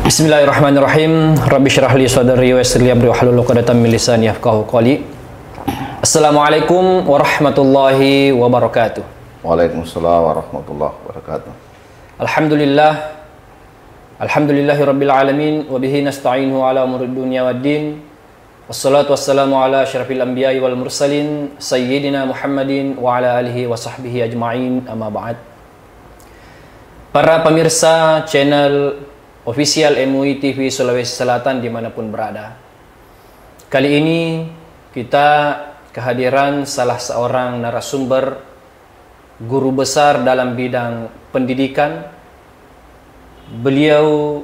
Bismillahirrahmanirrahim. Rabbi syrah li sadri wa yassir li amri wahlul 'uqdatam min lisani yafqahu qawli. Assalamualaikum warahmatullahi wabarakatuh. Waalaikumsalam warahmatullahi wabarakatuh. Alhamdulillahi rabbil alamin wa bihi nasta'inu ala umurid dunya waddin. Wassalatu wassalamu ala asyrafil anbiya'i wal mursalin sayyidina Muhammadin wa ala alihi wa sahbihi ajma'in, amma ba'd. Para pemirsa channel official MUI TV Sulawesi Selatan dimanapun berada, kali ini kita kehadiran salah seorang narasumber, guru besar dalam bidang pendidikan. Beliau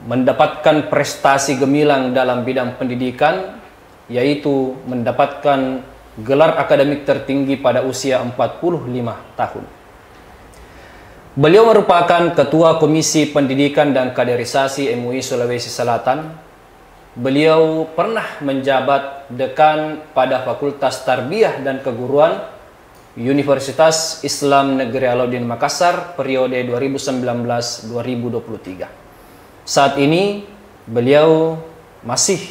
mendapatkan prestasi gemilang dalam bidang pendidikan, yaitu mendapatkan gelar akademik tertinggi pada usia 45 tahun. Beliau merupakan Ketua Komisi Pendidikan dan Kaderisasi MUI Sulawesi Selatan. Beliau pernah menjabat dekan pada Fakultas Tarbiyah dan Keguruan Universitas Islam Negeri Alauddin Makassar periode 2019-2023. Saat ini beliau masih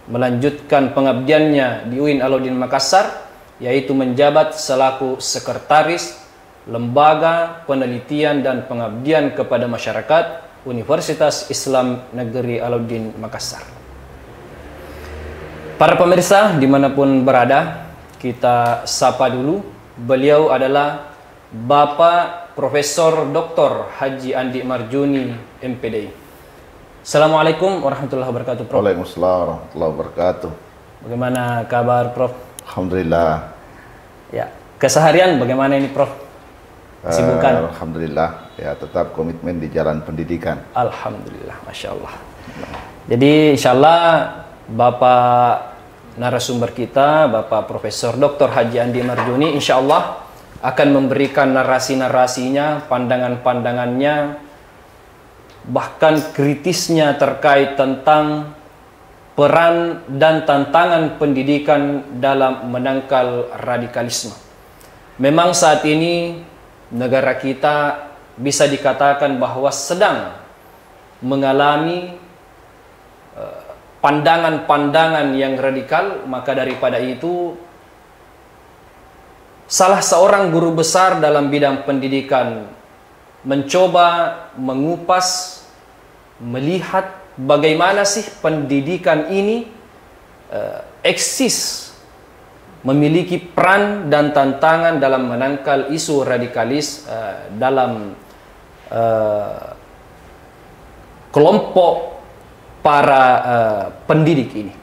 melanjutkan pengabdiannya di UIN Alauddin Makassar, yaitu menjabat selaku Sekretaris Lembaga Penelitian dan Pengabdian kepada Masyarakat Universitas Islam Negeri Alauddin Makassar. Para pemirsa dimanapun berada, kita sapa dulu. Beliau adalah Bapak Profesor Dr. Haji Andi Marjuni, MPDI. Assalamualaikum warahmatullahi wabarakatuh, Prof. Waalaikumsalam warahmatullahi wabarakatuh. Bagaimana kabar, Prof? Alhamdulillah. Ya, keseharian bagaimana ini, Prof? Kesibukan? Alhamdulillah, ya tetap komitmen di jalan pendidikan. Alhamdulillah, Masya Allah. Jadi insya Allah Bapak narasumber kita, Bapak Profesor Dr. Haji Andi Marjuni, insya Allah akan memberikan narasi-narasinya, pandangan-pandangannya, bahkan kritisnya terkait tentang peran dan tantangan pendidikan dalam menangkal radikalisme. Memang saat ini negara kita bisa dikatakan bahwa sedang mengalami pandangan-pandangan yang radikal. Maka daripada itu, salah seorang guru besar dalam bidang pendidikan mencoba mengupas, melihat bagaimana sih pendidikan ini eksis, memiliki peran dan tantangan dalam menangkal isu radikalis dalam kelompok para pendidik ini.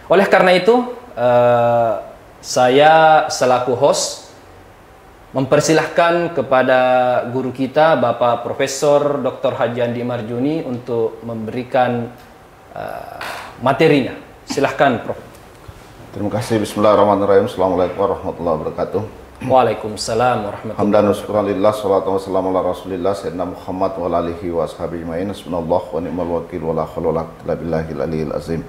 Oleh karena itu, saya selaku host mempersilahkan kepada guru kita, Bapak Profesor Dr. Haji Andi Marjuni, untuk memberikan materinya. Silahkan, Prof. Terima kasih. Bismillahirrahmanirrahim. Assalamualaikum warahmatullahi wabarakatuh. Waalaikumsalam warahmatullahi Hamdan wa wabarakatuh. syukran lillah, salatu wassalamu ala rasulillah sayyidina Muhammad wa ala alihi wa ashabihi ajma'in. Hasbunallah wa ni'mal wakil wa la haula wa la quwwata illa billahil aliyyil azim.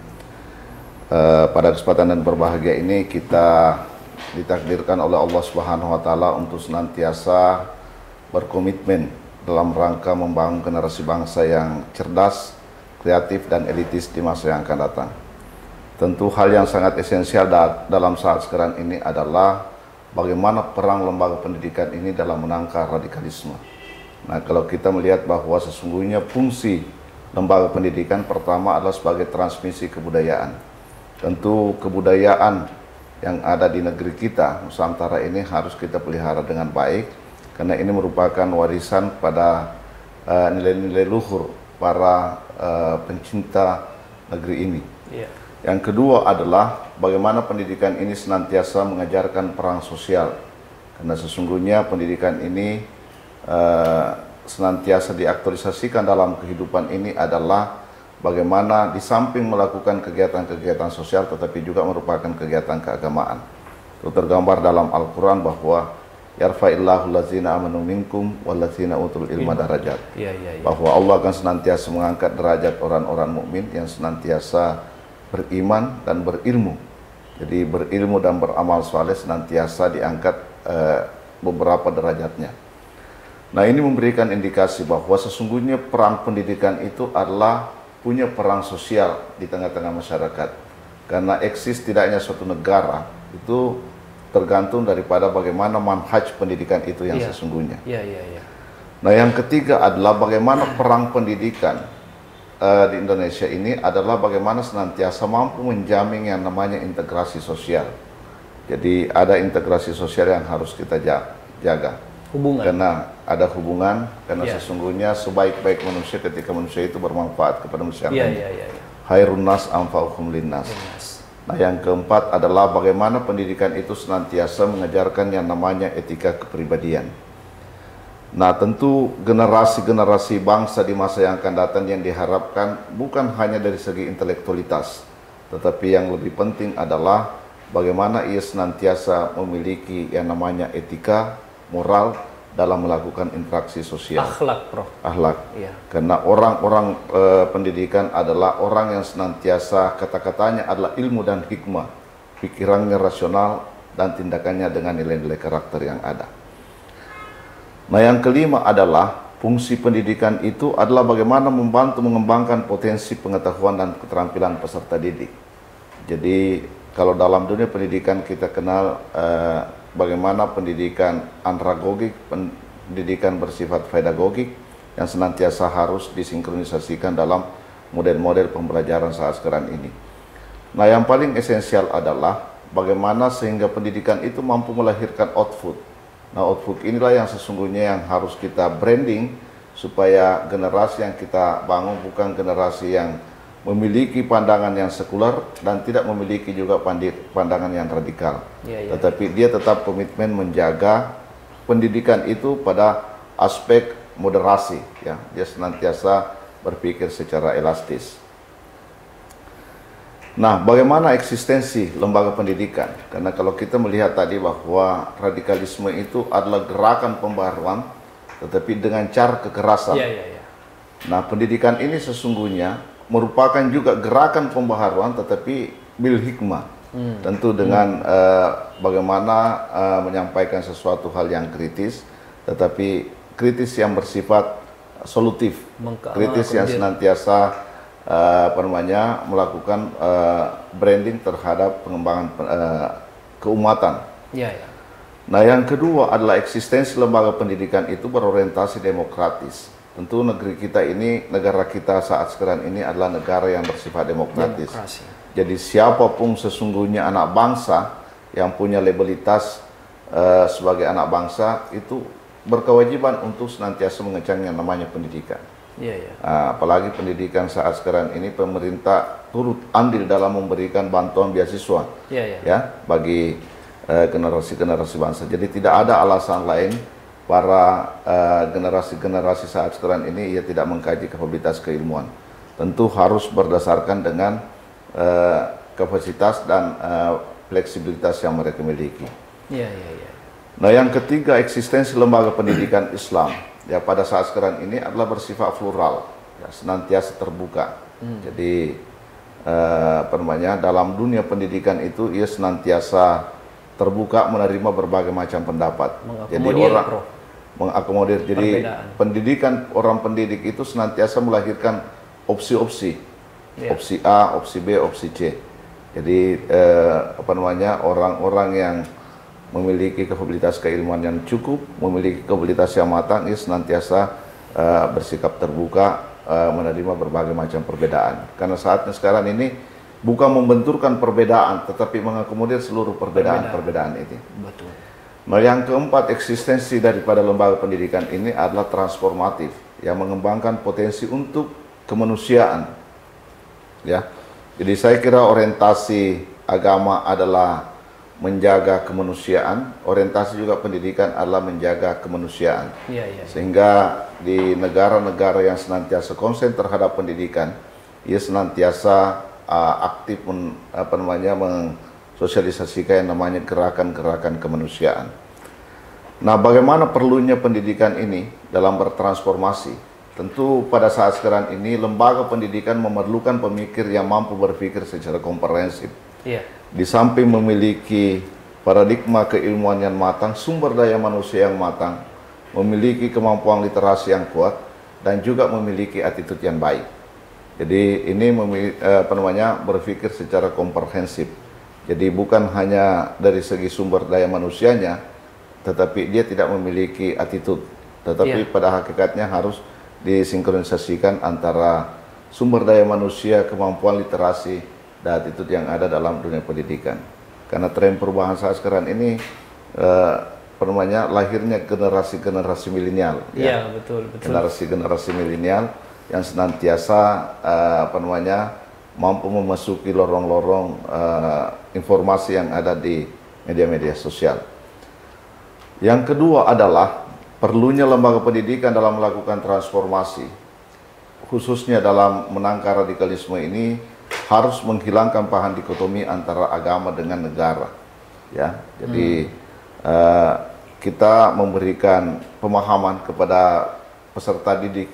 Pada kesempatan dan berbahagia ini kita ditakdirkan oleh Allah Subhanahu wa taala untuk senantiasa berkomitmen dalam rangka membangun generasi bangsa yang cerdas, kreatif dan elitis di masa yang akan datang. Tentu hal yang sangat esensial dalam saat sekarang ini adalah bagaimana peran lembaga pendidikan ini dalam menangkal radikalisme. Nah, kalau kita melihat bahwa sesungguhnya fungsi lembaga pendidikan pertama adalah sebagai transmisi kebudayaan. Tentu kebudayaan yang ada di negeri kita, Nusantara ini, harus kita pelihara dengan baik, karena ini merupakan warisan pada nilai-nilai luhur para pencinta negeri ini. Yeah. Yang kedua adalah bagaimana pendidikan ini senantiasa mengajarkan peran sosial, karena sesungguhnya pendidikan ini senantiasa diaktualisasikan dalam kehidupan ini adalah bagaimana di samping melakukan kegiatan-kegiatan sosial tetapi juga merupakan kegiatan keagamaan. Itu tergambar dalam Al-Quran bahwa yarfa'illahu allazina amanu minkum wallazina utul ilma darajat. Bahwa Allah akan senantiasa mengangkat derajat orang-orang mukmin yang senantiasa beriman dan berilmu. Jadi berilmu dan beramal saleh senantiasa diangkat beberapa derajatnya. Nah, ini memberikan indikasi bahwa sesungguhnya peran pendidikan itu adalah punya peran sosial di tengah-tengah masyarakat. Karena eksis tidaknya suatu negara itu tergantung daripada bagaimana manhaj pendidikan itu yang sesungguhnya. Nah, yang ketiga adalah bagaimana peran pendidikan di Indonesia ini adalah bagaimana senantiasa mampu menjamin yang namanya integrasi sosial. Jadi ada integrasi sosial yang harus kita jaga. Hubungan. Karena ada hubungan, karena sesungguhnya sebaik-baik manusia ketika manusia itu bermanfaat kepada manusia lain. Khairun nas anfa'uhum linnas. Nah, yang keempat adalah bagaimana pendidikan itu senantiasa mengajarkan yang namanya etika kepribadian. Nah, tentu generasi-generasi bangsa di masa yang akan datang yang diharapkan bukan hanya dari segi intelektualitas, tetapi yang lebih penting adalah bagaimana ia senantiasa memiliki yang namanya etika, moral dalam melakukan interaksi sosial. Akhlak, Prof. Akhlak. Karena orang-orang pendidikan adalah orang yang senantiasa kata-katanya adalah ilmu dan hikmah, pikirannya rasional dan tindakannya dengan nilai-nilai karakter yang ada. Nah, yang kelima adalah fungsi pendidikan itu adalah bagaimana membantu mengembangkan potensi pengetahuan dan keterampilan peserta didik. Jadi kalau dalam dunia pendidikan kita kenal bagaimana pendidikan andragogik, pendidikan bersifat pedagogik yang senantiasa harus disinkronisasikan dalam model-model pembelajaran saat sekarang ini. Nah, yang paling esensial adalah bagaimana sehingga pendidikan itu mampu melahirkan output. Nah, output inilah yang sesungguhnya yang harus kita branding supaya generasi yang kita bangun bukan generasi yang memiliki pandangan yang sekuler dan tidak memiliki juga pandangan yang radikal. Tetapi dia tetap komitmen menjaga pendidikan itu pada aspek moderasi, ya. Dia senantiasa berpikir secara elastis. Nah, bagaimana eksistensi lembaga pendidikan? Karena kalau kita melihat tadi bahwa radikalisme itu adalah gerakan pembaharuan tetapi dengan cara kekerasan. Nah, pendidikan ini sesungguhnya merupakan juga gerakan pembaharuan tetapi bil hikmah. Tentu dengan bagaimana menyampaikan sesuatu hal yang kritis, tetapi kritis yang bersifat solutif, kritis yang senantiasa melakukan branding terhadap pengembangan keumatan. Nah, yang kedua adalah eksistensi lembaga pendidikan itu berorientasi demokratis. Tentu negeri kita ini, negara kita saat sekarang ini adalah negara yang bersifat demokratis. Jadi siapapun sesungguhnya anak bangsa yang punya labelitas sebagai anak bangsa itu berkewajiban untuk senantiasa mengecang yang namanya pendidikan. Apalagi pendidikan saat sekarang ini pemerintah turut andil dalam memberikan bantuan beasiswa ya bagi generasi-generasi bangsa. Jadi tidak ada alasan lain para generasi-generasi saat sekarang ini ia tidak mengkaji kapabilitas keilmuan. Tentu harus berdasarkan dengan kapasitas dan fleksibilitas yang mereka miliki. Nah, yang ketiga eksistensi lembaga pendidikan Islam ya pada saat sekarang ini adalah bersifat plural, ya, senantiasa terbuka. Jadi dalam dunia pendidikan itu ia senantiasa terbuka menerima berbagai macam pendapat. Jadi orang mengakomodir. Jadi pendidikan orang pendidik itu senantiasa melahirkan opsi-opsi, opsi A, opsi B, opsi C. Jadi orang-orang yang memiliki kapabilitas keilmuan yang cukup, memiliki kapabilitas yang matang, ia senantiasa bersikap terbuka menerima berbagai macam perbedaan. Karena saatnya sekarang ini bukan membenturkan perbedaan, tetapi mengakomodir seluruh perbedaan itu. Betul. Nah, yang keempat eksistensi daripada lembaga pendidikan ini adalah transformatif, yang mengembangkan potensi untuk kemanusiaan. Ya, jadi saya kira orientasi agama adalah menjaga kemanusiaan, orientasi juga pendidikan adalah menjaga kemanusiaan. Sehingga di negara-negara yang senantiasa konsen terhadap pendidikan, ia senantiasa aktif mensosialisasikan yang namanya gerakan-gerakan kemanusiaan. Nah, bagaimana perlunya pendidikan ini dalam bertransformasi? Tentu pada saat sekarang ini lembaga pendidikan memerlukan pemikir yang mampu berpikir secara komprehensif. Di samping memiliki paradigma keilmuan yang matang, sumber daya manusia yang matang, memiliki kemampuan literasi yang kuat, dan juga memiliki attitude yang baik. Jadi ini berpikir secara komprehensif. Jadi bukan hanya dari segi sumber daya manusianya, tetapi dia tidak memiliki attitude. Tetapi pada hakikatnya harus disinkronisasikan antara sumber daya manusia, kemampuan literasi, dan attitude yang ada dalam dunia pendidikan. Karena tren perubahan saat sekarang ini lahirnya generasi-generasi milenial. Iya, betul. Generasi-generasi milenial yang senantiasa mampu memasuki lorong-lorong informasi yang ada di media-media sosial. Yang kedua adalah perlunya lembaga pendidikan dalam melakukan transformasi, khususnya dalam menangkal radikalisme ini harus menghilangkan paham dikotomi antara agama dengan negara. Ya, jadi kita memberikan pemahaman kepada peserta didik,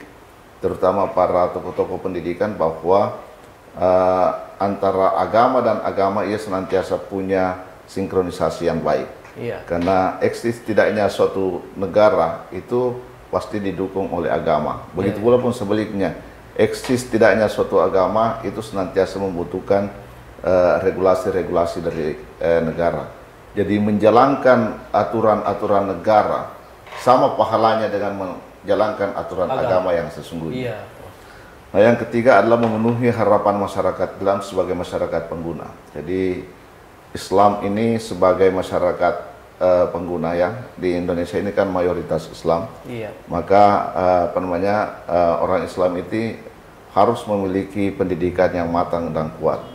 terutama para tokoh-tokoh pendidikan, bahwa antara agama dan agama ia senantiasa punya sinkronisasi yang baik. Karena eksis tidaknya suatu negara itu pasti didukung oleh agama. Begitu pula pun sebaliknya, eksis tidaknya suatu agama itu senantiasa membutuhkan regulasi-regulasi dari negara. Jadi menjalankan aturan-aturan negara sama pahalanya dengan menjalankan aturan agama yang sesungguhnya. Nah, yang ketiga adalah memenuhi harapan masyarakat Islam sebagai masyarakat pengguna. Jadi Islam ini sebagai masyarakat pengguna, ya, di Indonesia ini kan mayoritas Islam. Maka orang Islam itu harus memiliki pendidikan yang matang dan kuat.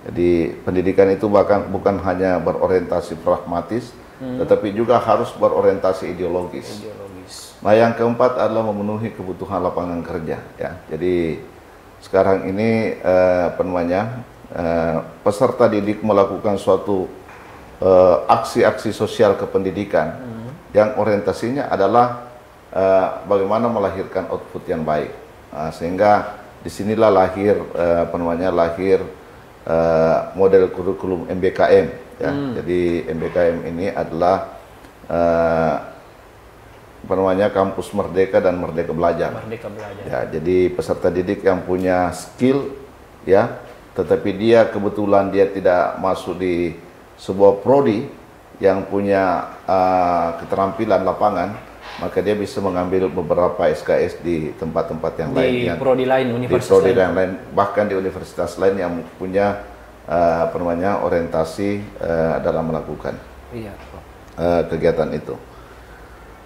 Jadi pendidikan itu bahkan bukan hanya berorientasi pragmatis, tetapi juga harus berorientasi ideologis. Nah, yang keempat adalah memenuhi kebutuhan lapangan kerja. Ya, jadi sekarang ini peserta didik melakukan suatu aksi-aksi sosial kependidikan yang orientasinya adalah bagaimana melahirkan output yang baik. Sehingga disinilah lahir model kurikulum MBKM. Ya. Jadi MBKM ini adalah kampus merdeka dan merdeka belajar. Ya, jadi peserta didik yang punya skill, ya, tetapi dia kebetulan dia tidak masuk di sebuah prodi yang punya keterampilan lapangan, maka dia bisa mengambil beberapa SKS di tempat-tempat yang lain, di prodi lain, universitas lain, bahkan di universitas lain yang punya orientasi dalam melakukan kegiatan itu.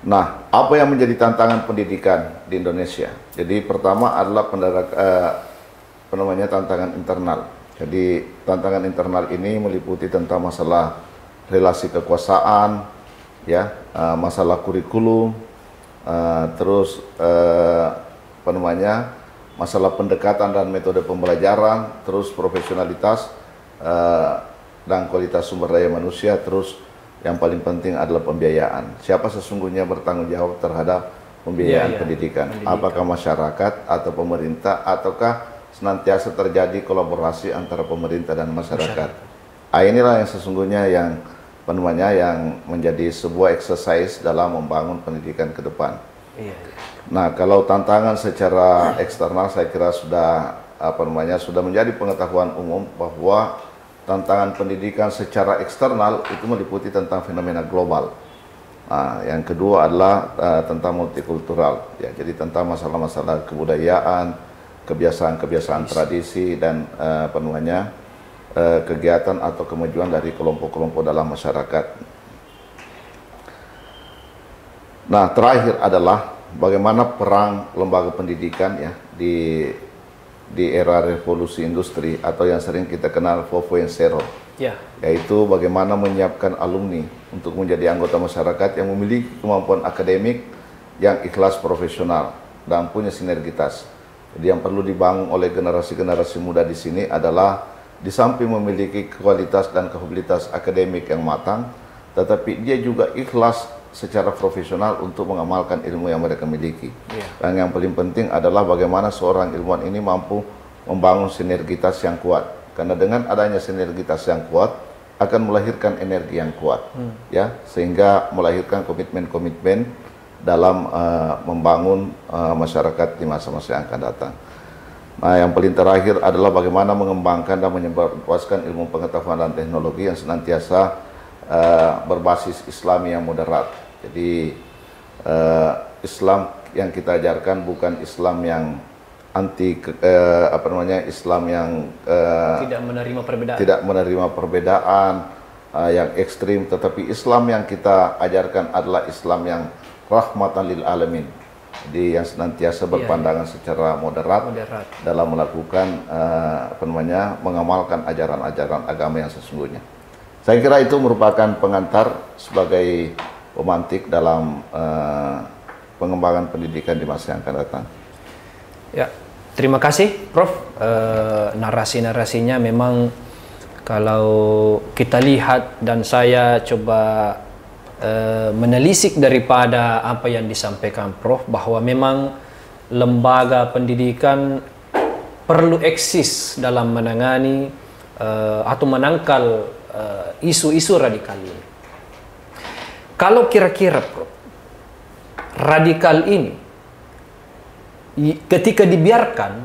Nah, apa yang menjadi tantangan pendidikan di Indonesia? Jadi pertama adalah tantangan internal. Jadi tantangan internal ini meliputi tentang masalah relasi kekuasaan, ya, masalah kurikulum, terus masalah pendekatan dan metode pembelajaran, terus profesionalitas dan kualitas sumber daya manusia, terus yang paling penting adalah pembiayaan. Siapa sesungguhnya bertanggung jawab terhadap pembiayaan pendidikan? Apakah masyarakat atau pemerintah, ataukah senantiasa terjadi kolaborasi antara pemerintah dan masyarakat? Inilah yang sesungguhnya yang menjadi sebuah exercise dalam membangun pendidikan ke depan. Nah, kalau tantangan secara eksternal saya kira sudah menjadi pengetahuan umum bahwa tantangan pendidikan secara eksternal itu meliputi tentang fenomena global. Nah, yang kedua adalah tentang multikultural, ya, jadi tentang masalah-masalah kebudayaan, kebiasaan-kebiasaan tradisi, dan kegiatan atau kemajuan dari kelompok-kelompok dalam masyarakat. Nah, terakhir adalah bagaimana perang lembaga pendidikan, ya, di era revolusi industri atau yang sering kita kenal 4.0, yaitu bagaimana menyiapkan alumni untuk menjadi anggota masyarakat yang memiliki kemampuan akademik yang ikhlas, profesional, dan punya sinergitas. Jadi yang perlu dibangun oleh generasi-generasi muda di sini adalah di samping memiliki kualitas dan kapabilitas akademik yang matang, tetapi dia juga ikhlas secara profesional untuk mengamalkan ilmu yang mereka miliki. Dan yang paling penting adalah bagaimana seorang ilmuwan ini mampu membangun sinergitas yang kuat. Karena dengan adanya sinergitas yang kuat akan melahirkan energi yang kuat, ya, sehingga melahirkan komitmen-komitmen dalam membangun masyarakat di masa-masa yang akan datang. Nah, yang paling terakhir adalah bagaimana mengembangkan dan menyebarluaskan ilmu pengetahuan dan teknologi yang senantiasa berbasis Islam yang moderat. Jadi Islam yang kita ajarkan bukan Islam yang Islam yang tidak menerima perbedaan yang ekstrim, tetapi Islam yang kita ajarkan adalah Islam yang rahmatan lil alamin. Jadi yang senantiasa berpandangan secara moderat dalam melakukan mengamalkan ajaran-ajaran agama yang sesungguhnya. Saya kira itu merupakan pengantar sebagai pemantik dalam pengembangan pendidikan di masa yang akan datang. Ya, terima kasih Prof. Narasi-narasinya memang kalau kita lihat dan saya coba menelisik daripada apa yang disampaikan Prof, bahwa memang lembaga pendidikan perlu eksis dalam menangani atau menangkal isu-isu radikal ini. Kalau kira-kira Prof, radikal ini ketika dibiarkan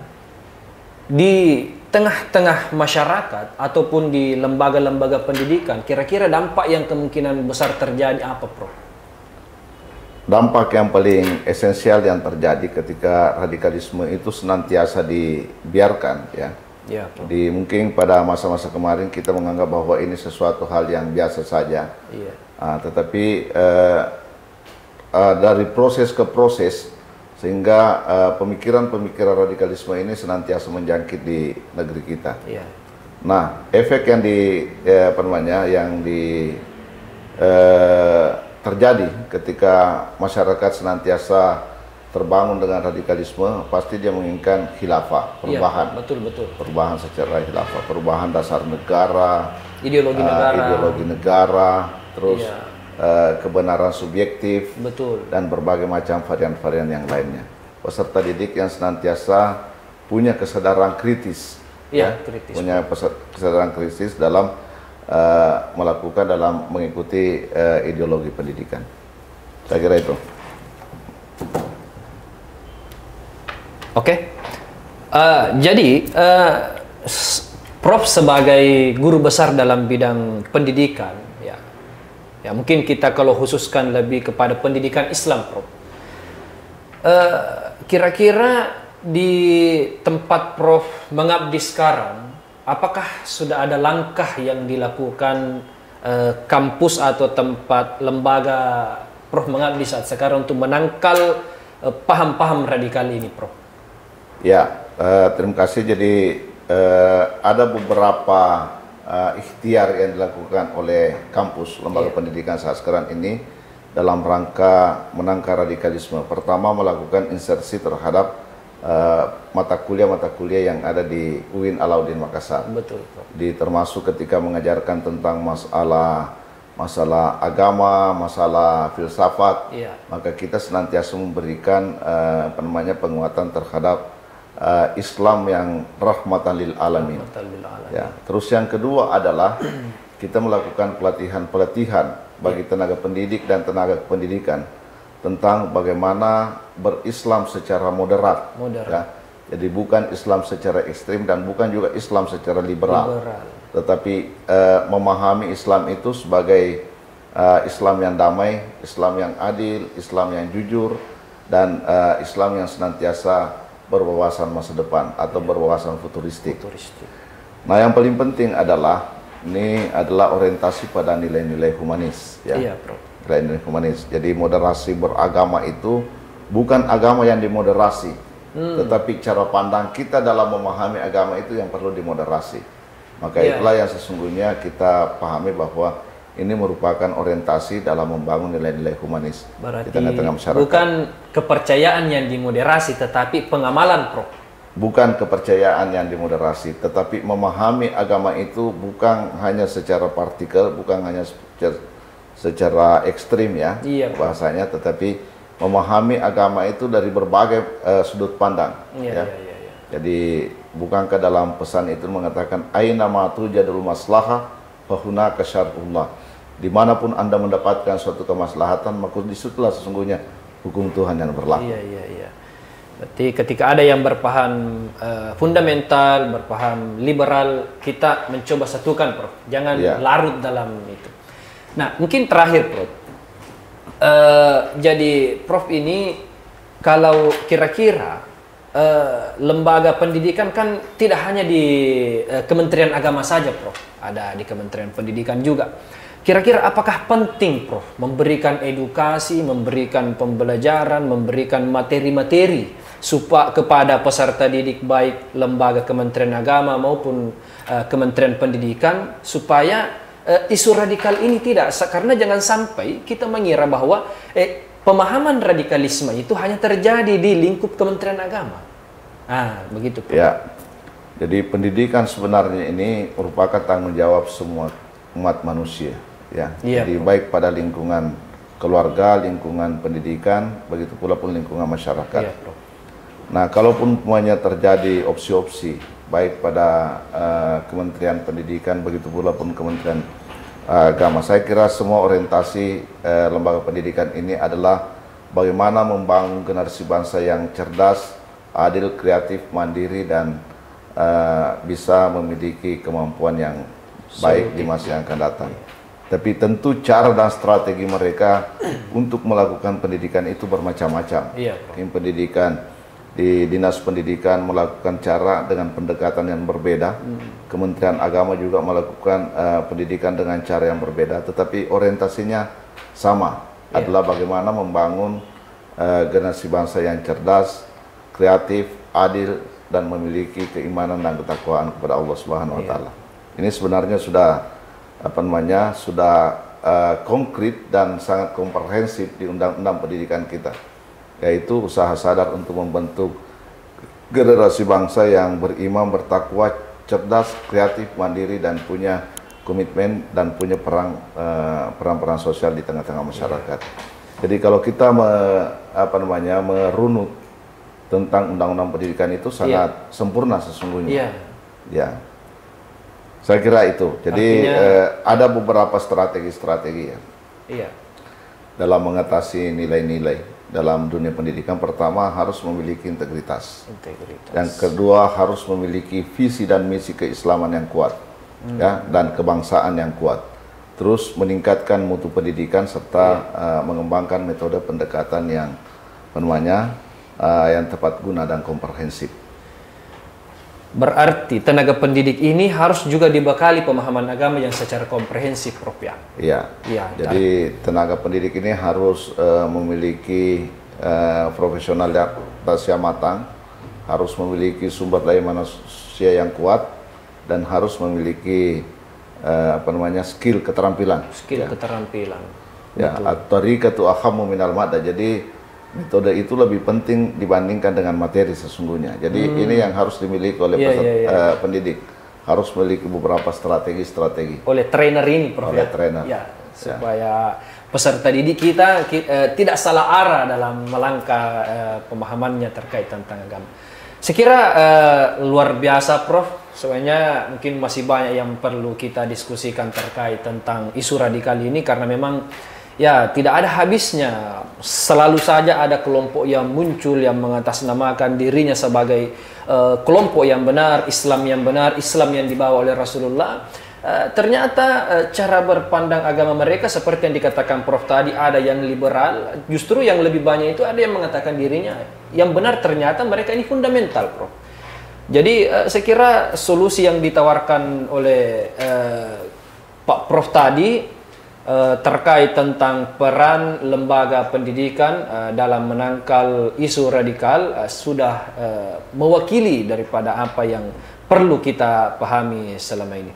di tengah-tengah masyarakat ataupun di lembaga-lembaga pendidikan, kira-kira dampak yang kemungkinan besar terjadi apa, Prof? Dampak yang paling esensial yang terjadi ketika radikalisme itu senantiasa dibiarkan, ya. Ya, Prof. Mungkin pada masa-masa kemarin kita menganggap bahwa ini sesuatu hal yang biasa saja. Iya. Tetapi dari proses ke proses, sehingga pemikiran-pemikiran radikalisme ini senantiasa menjangkit di negeri kita. Iya. Nah, efek yang terjadi ketika masyarakat senantiasa terbangun dengan radikalisme, pasti dia menginginkan khilafah, perubahan. Iya, betul. Perubahan secara khilafah, perubahan dasar negara, ideologi negara, terus kebenaran subjektif, betul, dan berbagai macam varian-varian yang lainnya. Peserta didik yang senantiasa punya kesadaran kritis, punya kesadaran kritis dalam mengikuti ideologi pendidikan. Saya kira itu. Oke. Jadi Prof sebagai guru besar dalam bidang pendidikan, ya mungkin kita kalau khususkan lebih kepada pendidikan Islam, Prof. Kira-kira di tempat Prof mengabdi sekarang, apakah sudah ada langkah yang dilakukan kampus atau tempat lembaga Prof mengabdi saat sekarang untuk menangkal paham-paham radikal ini, Prof? Ya, terima kasih. Jadi ada beberapa ikhtiar yang dilakukan oleh kampus lembaga pendidikan saat sekarang ini dalam rangka menangkal radikalisme. Pertama, melakukan insersi terhadap mata kuliah yang ada di UIN Alauddin Makassar. Betul. Termasuk ketika mengajarkan tentang masalah agama, masalah filsafat, maka kita senantiasa memberikan penguatan terhadap Islam yang rahmatan lil alamin. Ya. Terus yang kedua adalah kita melakukan pelatihan bagi tenaga pendidik dan tenaga pendidikan tentang bagaimana berislam secara moderat. Ya. Jadi bukan Islam secara ekstrim dan bukan juga Islam secara liberal. Tetapi memahami Islam itu sebagai Islam yang damai, Islam yang adil, Islam yang jujur, dan Islam yang senantiasa berwawasan masa depan atau berwawasan futuristik. Nah, yang paling penting adalah ini adalah orientasi pada nilai-nilai humanis, ya. Iya, Prof. Nilai-nilai humanis. Jadi moderasi beragama itu bukan agama yang dimoderasi, tetapi cara pandang kita dalam memahami agama itu yang perlu dimoderasi. Maka itulah yang sesungguhnya kita pahami bahwa ini merupakan orientasi dalam membangun nilai-nilai humanis di tengah-tengah masyarakat. Bukan kepercayaan yang dimoderasi, tetapi pengamalan, Prof. Bukan kepercayaan yang dimoderasi, tetapi memahami agama itu bukan hanya secara partikel, bukan hanya secara ekstrim, ya, bahasanya, tetapi memahami agama itu dari berbagai sudut pandang. Jadi bukankah dalam pesan itu mengatakan aina ma tujadul maslahah fahuna kasyarullah. Dimanapun Anda mendapatkan suatu kemaslahatan, maka disitulah sesungguhnya hukum Tuhan yang berlaku. Iya, iya, iya. Berarti ketika ada yang berpaham fundamental, berpaham liberal, kita mencoba satukan, Prof. Jangan larut dalam itu. Nah, mungkin terakhir, Prof. Jadi Prof ini kalau kira-kira lembaga pendidikan kan tidak hanya di Kementerian Agama saja, Prof. Ada di Kementerian Pendidikan juga. Kira-kira apakah penting, Prof, memberikan edukasi, memberikan pembelajaran, memberikan materi-materi supaya kepada peserta didik baik lembaga Kementerian Agama maupun Kementerian Pendidikan supaya isu radikal ini tidak, karena jangan sampai kita mengira bahwa pemahaman radikalisme itu hanya terjadi di lingkup Kementerian Agama. Begitu, Prof. Ya. Jadi pendidikan sebenarnya ini merupakan tanggung jawab semua umat manusia. Ya, jadi baik pada lingkungan keluarga, lingkungan pendidikan, begitu pula pun lingkungan masyarakat. Iya, Prof. Nah, kalaupun semuanya terjadi opsi-opsi, baik pada Kementerian Pendidikan, begitu pula pun Kementerian Agama, saya kira semua orientasi lembaga pendidikan ini adalah bagaimana membangun generasi bangsa yang cerdas, adil, kreatif, mandiri, dan bisa memiliki kemampuan yang baik di masa yang akan datang. Tapi tentu cara dan strategi mereka untuk melakukan pendidikan itu bermacam-macam. Tim pendidikan di Dinas Pendidikan melakukan cara dengan pendekatan yang berbeda. Kementerian Agama juga melakukan pendidikan dengan cara yang berbeda. Tetapi orientasinya sama, adalah bagaimana membangun generasi bangsa yang cerdas, kreatif, adil, dan memiliki keimanan dan ketakwaan kepada Allah Subhanahu wa Ta'ala. Ini sebenarnya sudah konkret dan sangat komprehensif di Undang-Undang Pendidikan kita, yaitu usaha sadar untuk membentuk generasi bangsa yang beriman, bertakwa, cerdas, kreatif, mandiri, dan punya komitmen dan punya peran sosial di tengah-tengah masyarakat. Jadi kalau kita merunut tentang Undang-Undang Pendidikan itu sangat sempurna sesungguhnya. Ya. Saya kira itu. Jadi ada beberapa strategi-strategi dalam mengatasi nilai-nilai dalam dunia pendidikan. Pertama, harus memiliki integritas. Yang kedua, harus memiliki visi dan misi keislaman yang kuat, dan kebangsaan yang kuat. Terus meningkatkan mutu pendidikan serta mengembangkan metode pendekatan yang yang tepat guna dan komprehensif. Berarti tenaga pendidik ini harus juga dibekali pemahaman agama yang secara komprehensif, Prof. Iya. Jadi tenaga pendidik ini harus memiliki profesionalitas yang matang, harus memiliki sumber daya manusia yang kuat, dan harus memiliki skill keterampilan. Keterampilan. Ya, at-tariqatu ahammu minal madda. Jadi metode itu lebih penting dibandingkan dengan materi sesungguhnya. Jadi ini yang harus dimiliki oleh pendidik. Harus memiliki beberapa strategi. Oleh trainer ini, Prof. Oleh trainer. Supaya peserta didik kita tidak salah arah dalam melangkah pemahamannya terkait tentang agama. Sekira luar biasa, Prof. Soalnya mungkin masih banyak yang perlu kita diskusikan terkait tentang isu radikal ini, karena memang tidak ada habisnya. Selalu saja ada kelompok yang muncul yang mengatasnamakan dirinya sebagai kelompok yang benar, Islam yang dibawa oleh Rasulullah. Ternyata cara berpandang agama mereka seperti yang dikatakan Prof tadi, ada yang liberal, justru yang lebih banyak itu ada yang mengatakan dirinya yang benar, ternyata mereka ini fundamental, Prof. Jadi saya kira solusi yang ditawarkan oleh Pak Prof tadi terkait tentang peran lembaga pendidikan dalam menangkal isu radikal sudah mewakili daripada apa yang perlu kita pahami selama ini.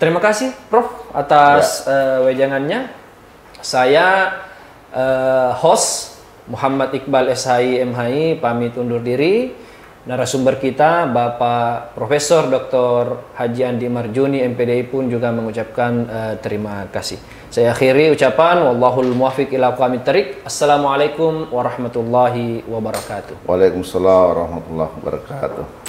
Terima kasih, Prof, atas wejangannya. Saya host Muhammad Iqbal SHI MHI pamit undur diri. Narasumber kita Bapak Profesor Dr. Haji Andi Marjuni MPDI pun juga mengucapkan terima kasih. Saya akhiri ucapan wallahul muwaffiq ila aqwamit thariq. Assalamualaikum warahmatullahi wabarakatuh. Waalaikumsalam warahmatullahi wabarakatuh.